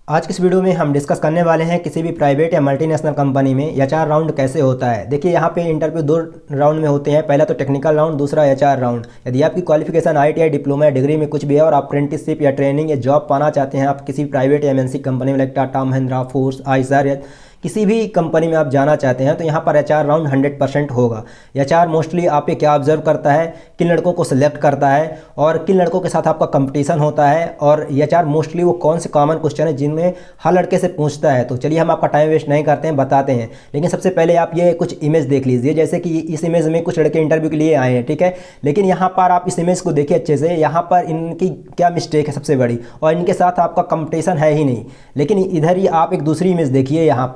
आज की इस वीडियो में हम डिस्कस करने वाले हैं किसी भी प्राइवेट या मल्टीनेशनल कंपनी में एचआर राउंड कैसे होता है। देखिए यहाँ पे इंटरव्यू दो राउंड में होते हैं, पहला तो टेक्निकल राउंड, दूसरा एचआर राउंड। यदि आपकी क्वालिफिकेशन आईटीआई डिप्लोमा या डिग्री में कुछ भी है और आप अप्रेंटिसशिप या ट्रेनिंग या जॉब पाना चाहते हैं, आप किसी प्राइवेट या एमएनसी कंपनी में like Tata Mahindra force Eicher या किसी भी कंपनी में आप जाना चाहते हैं तो यहाँ पर एचआर राउंड 100% होगा। एचआर मोस्टली आप पे क्या ऑब्जर्व करता है, किन लड़कों को सिलेक्ट करता है और किन लड़कों के साथ आपका कंपटीशन होता है, और एचआर मोस्टली वो कौन से कॉमन क्वेश्चन है जिनमें हर लड़के से पूछता है। तो चलिए हम आपका टाइम वेस्ट नहीं करते हैं, बताते हैं। लेकिन सबसे पहले आप ये कुछ इमेज देख लीजिए, जैसे कि इस इमेज में कुछ लड़के इंटरव्यू के लिए आए हैं, ठीक है। लेकिन यहाँ पर आप इस इमेज को देखिए अच्छे से, यहाँ पर इनकी क्या मिस्टेक है सबसे बड़ी, और इनके साथ आपका कंपटीशन है ही नहीं। लेकिन इधर ही आप एक दूसरी इमेज देखिए, यहाँ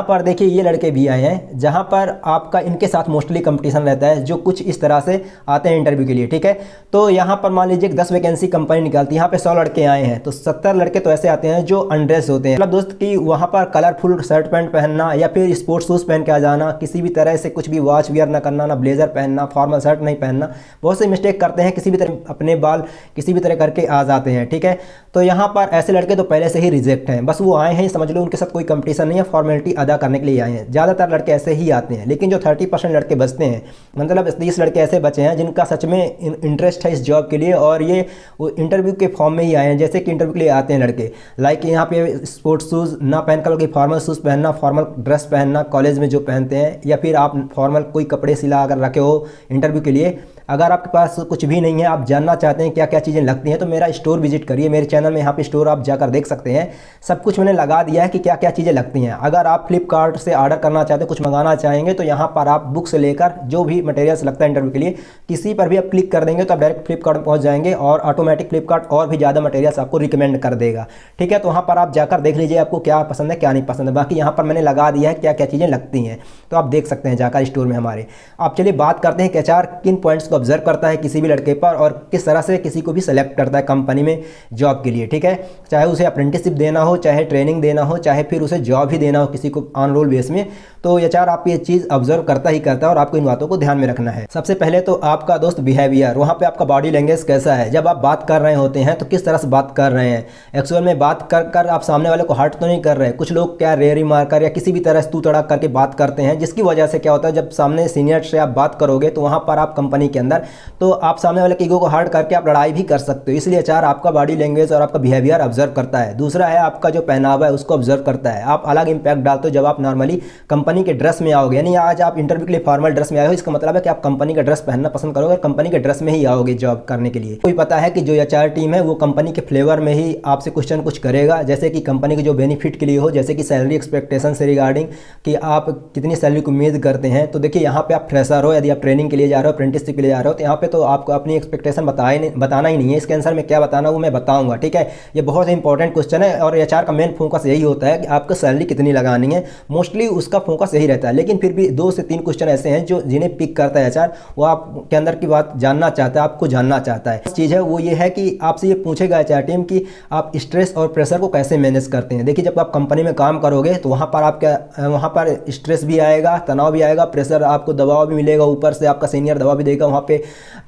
पर देखिए ये लड़के भी आए हैं जहां पर आपका इनके साथ मोस्टली कंपटीशन रहता है, जो कुछ इस तरह से आते हैं इंटरव्यू के लिए, ठीक है। तो यहाँ पर मान लीजिए 10 वैकेंसी कंपनी निकालती है, यहाँ पे 100 लड़के आए हैं तो 70 लड़के तो ऐसे आते हैं जो अनड्रेस होते हैं। मतलब दोस्त कि वहाँ पर कलरफुल शर्ट पैंट पहनना या फिर स्पोर्ट्स शूज़ पहन के आ जाना, किसी भी तरह से कुछ भी वॉच वियर ना करना, ना ब्लेजर पहनना, फॉर्मल शर्ट नहीं पहनना, बहुत से मिस्टेक करते हैं, किसी भी तरह अपने बाल किसी भी तरह करके आ जाते हैं, ठीक है। तो यहाँ पर ऐसे लड़के तो पहले से ही रिजेक्ट हैं, बस वो आए हैं, समझ लो उनके साथ कोई कंपटीशन नहीं है, फॉर्मेलिटी अदा करने के लिए आए हैं। ज़्यादातर लड़के ऐसे ही आते हैं, लेकिन जो 30% लड़के बचते हैं, मतलब 30 लड़के ऐसे बचे हैं जिनका सच में इंटरेस्ट है इस जॉब के लिए और ये वो इंटरव्यू के फॉर्म में ही आए हैं। जैसे कि इंटरव्यू के लिए आते हैं लड़के, लाइक यहाँ पे स्पोर्ट्स शूज़ ना पहनकर कि फॉर्मल शूज़ पहनना, फॉर्मल ड्रेस पहनना कॉलेज में जो पहनते हैं, या फिर आप फॉर्मल कोई कपड़े सिला कर रखे हो इंटरव्यू के लिए। अगर आपके पास कुछ भी नहीं है, आप जानना चाहते हैं क्या क्या चीज़ें लगती हैं, तो मेरा स्टोर विजिट करिए, मेरे चैनल में यहाँ पे स्टोर आप जाकर देख सकते हैं। सब कुछ मैंने लगा दिया है कि क्या क्या चीज़ें लगती हैं। अगर आप फ्लिपकार्ट से ऑर्डर करना चाहते हैं, कुछ मंगाना चाहेंगे, तो यहाँ पर आप बुक से लेकर जो भी मटेरियल्स लगता है इंटरव्यू के लिए, किसी पर भी आप क्लिक कर देंगे तो आप डायरेक्ट फ्लिपकार्ट में पहुँच जाएंगे और ऑटोमेटिक फ्लिपकार्ट और भी ज़्यादा मटेरियल्स आपको रिकमेंड कर देगा, ठीक है। तो वहाँ पर आप जाकर देख लीजिए आपको क्या पसंद है क्या नहीं पसंद है। बाकी यहाँ पर मैंने लगा दिया है क्या क्या चीज़ें लगती हैं, तो आप देख सकते हैं जाकर स्टोर में हमारे। आप चलिए बात करते हैं कि एचआर किन पॉइंट्स को ऑब्जर्व करता है किसी भी लड़के पर और किस तरह से किसी को भी सेलेक्ट करता है कंपनी में जॉब के लिए, ठीक है। चाहे उसे अप्रेंटिसशिप देना हो, चाहे ट्रेनिंग देना हो, चाहे फिर उसे जॉब ही देना हो किसी को ऑन रोल बेस में, तो एचआर आप ये चीज़ ऑब्जर्व करता ही करता है और आपको इन बातों को ध्यान में रखना है। सबसे पहले तो आपका दोस्त बिहेवियर, वहाँ पे आपका बॉडी लैंग्वेज कैसा है, जब आप बात कर रहे होते हैं तो किस तरह से बात कर रहे हैं। एक्चुअल में बात कर आप सामने वाले को हर्ट तो नहीं कर रहे। कुछ लोग क्या रेरी मारकर या किसी भी तरह से तू तड़ाक करके बात करते हैं, जिसकी वजह से क्या होता है, जब सामने सीनियर से आप बात करोगे तो वहाँ पर आप कंपनी के अंदर तो आप सामने वाले के ईगो को हर्ट करके आप लड़ाई भी कर सकते हो। इसलिए एचआर आपका बॉडी लैंग्वेज और आपका बिहेवियर ऑब्जर्व करता है। दूसरा है आपका जो पहनावा है उसको ऑब्जर्व करता है। आप अलग इंपैक्ट डालते हो जब आप नॉर्मली कंपनी के ड्रेस में आओगे, यानी आज आप इंटरव्यू के लिए फॉर्मल ड्रेस में आए हो, इसका मतलब है कि आप कंपनी का ड्रेस पहनना पसंद करोगे और कंपनी के ड्रेस में ही आओगे जॉब करने के लिए। कोई पता है कि जो एचआर टीम है वो कंपनी के फ्लेवर में ही आपसे क्वेश्चन कुछ करेगा, जैसे कि कंपनी के जो बेनिफिट के लिए हो, जैसे कि सैलरी एक्सपेक्टेशन से रिगार्डिंग कि आप कितनी सैलरी की उम्मीद करते हैं। तो देखिए यहाँ पे आप फ्रेशर हो, यदि आप ट्रेनिंग के लिए जा रहे हो, अप्रेंटिसशिप के लिए जा रहे हो, तो यहाँ पे तो आपको अपनी एक्सपेक्टेशन बताना ही नहीं है। इसके आंसर में क्या बताना वो मैं बताऊंगा, ठीक है। ये बहुत इंपॉर्टेंट क्वेश्चन है और एचआर का मेन फोकस यही होता है कि आपको सैलरी कितनी लगानी है, मोस्टली उसका फोकस यही रहता है। लेकिन फिर भी 2 से 3 क्वेश्चन ऐसे हैं जो जिन्हें पिक करता है एचआर, वो आपके अंदर की बात जानना चाहता है, आपको जानना चाहता है। चीज़ है वो ये है कि आपसे ये पूछेगा एचआर टीम कि आप स्ट्रेस और प्रेशर को कैसे मैनेज करते हैं। देखिए जब आप कंपनी में काम करोगे तो वहाँ पर स्ट्रेस भी आएगा, तनाव भी आएगा, प्रेशर, आपको दबाव भी मिलेगा, ऊपर से आपका सीनियर दबाव भी देगा वहाँ पे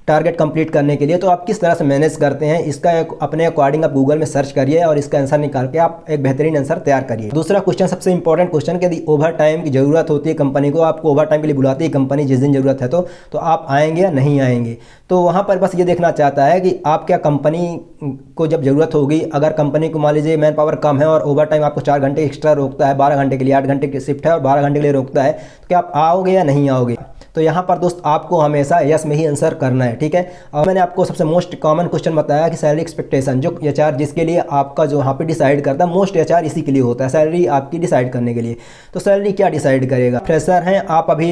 टारगेट कंप्लीट करने के लिए। तो आप किस तरह से मैनेज करते हैं, इसका अपने अकॉर्डिंग आप गूगल में सर्च करिए और इसका आंसर निकाल के आप एक बेहतरीन आंसर तैयार करिए। दूसरा क्वेश्चन सबसे इंपॉर्टेंट क्वेश्चन, यदि ओवर टाइम की जरूरत होती है कंपनी को, आपको ओवर टाइम के लिए बुलाती है कंपनी जिस दिन जरूरत है, तो आप आएंगे या नहीं आएंगे। तो वहाँ पर बस ये देखना चाहता है कि आप क्या कंपनी को जब ज़रूरत होगी, अगर कंपनी को मान लीजिए मैन पावर कम है और ओवर टाइम आपको 4 घंटे एक्स्ट्रा रोकता है, 12 घंटे के लिए, 8 घंटे की शिफ्ट है और 12 घंटे के लिए रोकता है, तो क्या आप आओगे या नहीं आओगे। तो यहाँ पर दोस्त आपको हमेशा यस में ही आंसर करना है, ठीक है। और मैंने आपको सबसे मोस्ट कॉमन क्वेश्चन बताया कि सैलरी एक्सपेक्टेशन, जो एचआर जिसके लिए आपका जो यहाँ पे डिसाइड करता है, मोस्ट एचआर इसी के लिए होता है, सैलरी आपकी डिसाइड करने के लिए। तो सैलरी क्या डिसाइड करेगा, फ्रेशर हैं आप, अभी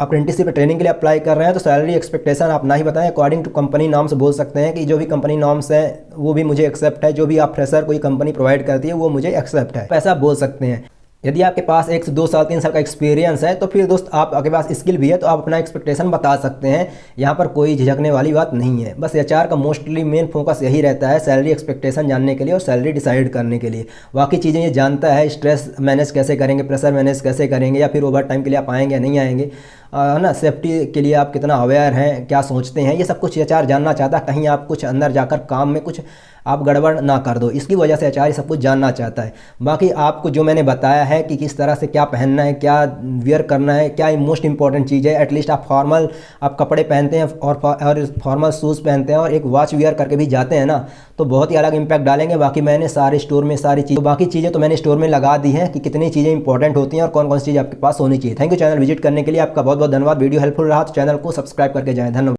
अप्रेंटिसशिप ट्रेनिंग के लिए अप्लाई कर रहे हैं, तो सैलरी एक्सपेक्टेशन आप ना ही बताएं, अकॉर्डिंग टू कंपनी नॉर्म्स बोल सकते हैं कि जो भी कंपनी नॉर्म्स हैं वो भी मुझे एक्सेप्ट है, जो भी आप फ्रेशर कोई कंपनी प्रोवाइड करती है वो मुझे एक्सेप्ट है, पैसा बोल सकते हैं। यदि आपके पास 1 से 2 साल 3 साल का एक्सपीरियंस है तो फिर दोस्त आपके पास स्किल भी है, तो आप अपना एक्सपेक्टेशन बता सकते हैं। यहाँ पर कोई झिझकने वाली बात नहीं है। बस एचआर का मोस्टली मेन फोकस यही रहता है, सैलरी एक्सपेक्टेशन जानने के लिए और सैलरी डिसाइड करने के लिए। बाकी चीज़ें ये जानता है, स्ट्रेस मैनेज कैसे करेंगे, प्रेशर मैनेज कैसे करेंगे, या फिर ओवर टाइम के लिए आप आएंगे या नहीं आएंगे, है ना, सेफ्टी के लिए आप कितना अवेयर हैं, क्या सोचते हैं, ये सब कुछ एचआर जानना चाहता है। कहीं आप कुछ अंदर जाकर काम में कुछ आप गड़बड़ ना कर दो। इसकी वजह से एचआर सब कुछ जानना चाहता है। बाकी आपको जो मैंने बताया है कि किस तरह से क्या पहनना है, क्या वियर करना है, क्या मोस्ट इंपॉर्टेंट चीज़ है। एटलीस्ट आप फॉर्मल आप कपड़े पहनते हैं और फॉर्मल शूज़ पहनते हैं और एक वॉच वियर करके भी जाते हैं ना, तो बहुत ही अलग इंपैक्ट डालेंगे। बाकी मैंने सारे स्टोर में बाकी चीज़ें तो मैंने स्टोर में लगा दी हैं कि कितनी चीज़ें इंपॉर्टेंट होती हैं और कौन कौन सी चीज़ आपके पास होनी चाहिए। थैंक यू चैनल विजिट करने के लिए, आपका बहुत बहुत धन्यवाद। वीडियो हेल्पफुल रहा तो चैनल को सब्सक्राइब करके जाएं। धन्यवाद।